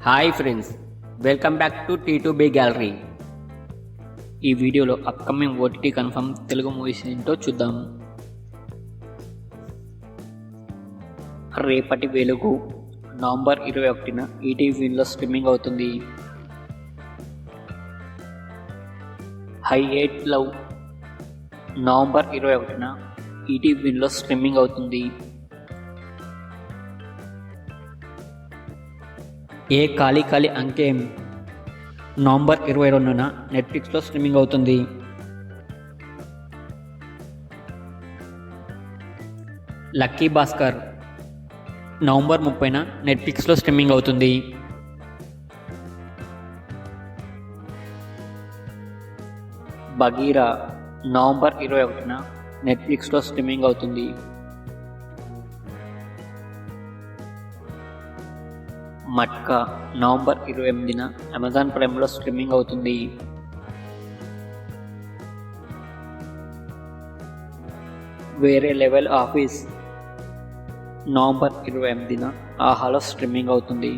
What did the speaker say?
Hi friends, welcome back to T2B gallery. ఈ వీడియోలో upcoming OTT confirm Telugu movies ఏంటో చూద్దాం. రేపటి వెలుగు నవంబర్ 21న ఈటీవీలో స్ట్రీమింగ్ అవుతుంది. హై ఎయిట్ లవ్ నవంబర్ 21న ఈటీవీలో స్ట్రీమింగ్ అవుతుంది. ఏ ఖాళీ ఖాళీ అంకేం నవంబర్ 22న నెట్ఫ్లిక్స్లో స్ట్రీమింగ్ అవుతుంది. లక్కీ భాస్కర్ నవంబర్ 30న నెట్ఫ్లిక్స్లో స్ట్రీమింగ్ అవుతుంది. బగీరా నవంబర్ 21న నెట్ఫ్లిక్స్లో స్ట్రీమింగ్ అవుతుంది. మట్కా నవంబర్ 28న అమెజాన్ ప్రైమ్లో స్ట్రీమింగ్ అవుతుంది. వేరే లెవెల్ ఆఫీస్ నవంబర్ 28న ఆహాలో స్ట్రీమింగ్ అవుతుంది.